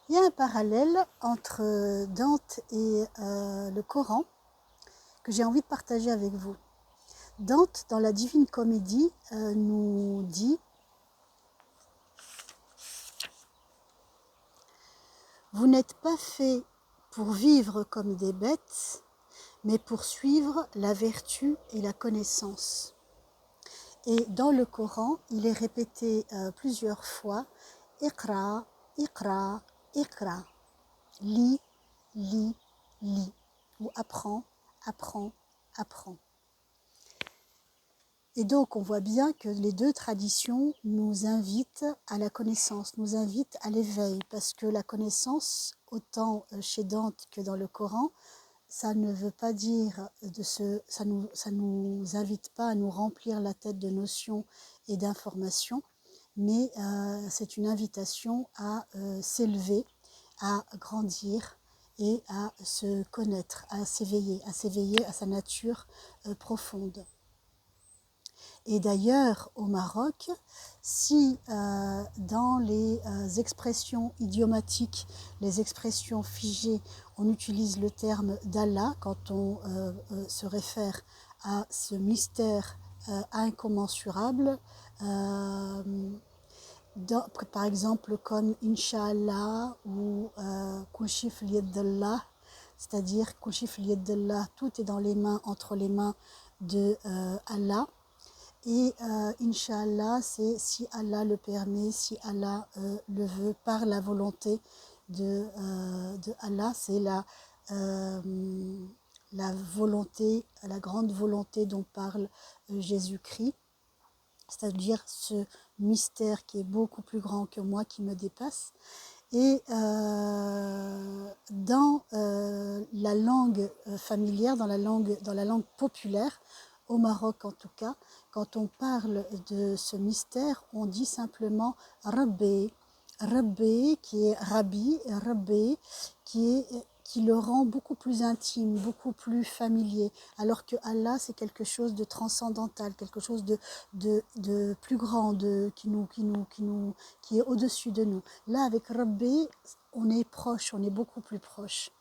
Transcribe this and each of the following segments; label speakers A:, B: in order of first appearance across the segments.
A: Il y a un parallèle entre Dante et le Coran que j'ai envie de partager avec vous. Dante, dans la Divine Comédie, nous dit « Vous n'êtes pas faits pour vivre comme des bêtes, mais pour suivre la vertu et la connaissance. » Et dans le Coran, il est répété plusieurs fois « Iqra, Iqra, Iqra » lis, lis, lis, ou apprends, apprends, apprends. Et donc on voit bien que les deux traditions nous invitent à la connaissance, nous invitent à l'éveil, parce que la connaissance, autant chez Dante que dans le Coran, ça ne veut pas dire ça nous invite pas à nous remplir la tête de notions et d'informations, mais c'est une invitation à s'élever, à grandir et à se connaître, à s'éveiller à sa nature profonde. Et d'ailleurs, au Maroc, si dans les expressions idiomatiques, les expressions figées, on utilise le terme d'Allah quand on se réfère à ce mystère incommensurable, par exemple comme Inch'Allah ou Kul Shi fil yad d'Allah, c'est-à-dire Kul Shi fil yad d'Allah, tout est dans les mains, entre les mains de Allah. Et Inch'Allah, c'est si Allah le permet, si Allah le veut, par la volonté de Allah. C'est la volonté, la grande volonté dont parle Jésus-Christ, c'est-à-dire ce mystère qui est beaucoup plus grand que moi, qui me dépasse. Et dans la langue familière, dans la langue populaire, au Maroc en tout cas, quand on parle de ce mystère, on dit simplement Rabbi, Rabbi qui est Rabbi, Rabbi qui le rend beaucoup plus intime, beaucoup plus familier, alors que Allah c'est quelque chose de transcendantal, quelque chose de plus grand, qui est au-dessus de nous. Là avec Rabbi, on est proche, on est beaucoup plus proche.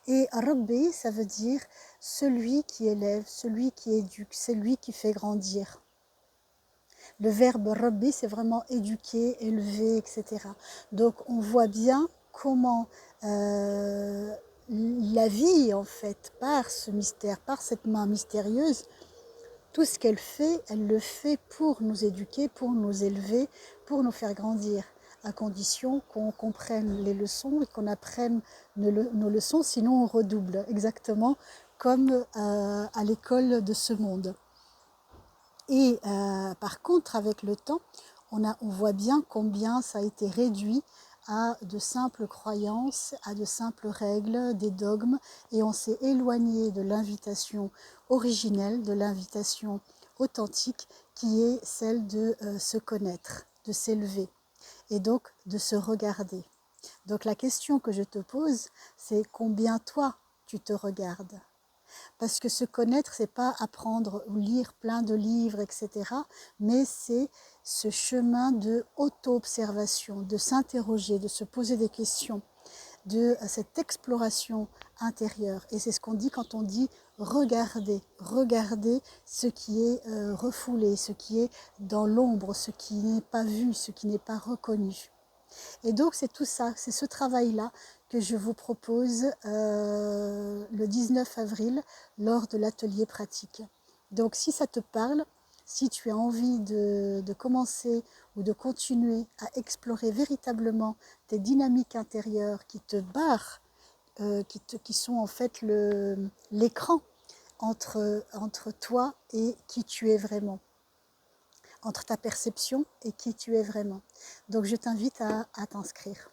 A: Et Rabbi, ça veut dire celui qui élève, celui qui éduque, celui qui fait grandir. Le verbe Rabbi, c'est vraiment éduquer, élever, etc. Donc on voit bien comment la vie, en fait, par ce mystère, par cette main mystérieuse, tout ce qu'elle fait, elle le fait pour nous éduquer, pour nous élever, pour nous faire grandir, à condition qu'on comprenne les leçons et qu'on apprenne nos leçons, sinon on redouble, exactement comme à l'école de ce monde. Et par contre, avec le temps, on voit bien combien ça a été réduit à de simples croyances, à de simples règles, des dogmes, et on s'est éloigné de l'invitation originelle, de l'invitation authentique, qui est celle de se connaître, de s'élever, et donc de se regarder. Donc la question que je te pose, c'est combien toi tu te regardes ? Parce que se connaître, c'est pas apprendre ou lire plein de livres, etc. Mais c'est ce chemin de auto-observation, de s'interroger, de se poser des questions, de cette exploration intérieure. Et c'est ce qu'on dit quand on dit regarder, regarder ce qui est refoulé, ce qui est dans l'ombre, ce qui n'est pas vu, ce qui n'est pas reconnu. Et donc c'est tout ça, c'est ce travail-là que je vous propose le 19 avril lors de l'atelier pratique. Donc si ça te parle, si tu as envie de commencer ou de continuer à explorer véritablement tes dynamiques intérieures qui te barrent, qui sont en fait l'écran entre toi et qui tu es vraiment, entre ta perception et qui tu es vraiment. Donc je t'invite à t'inscrire.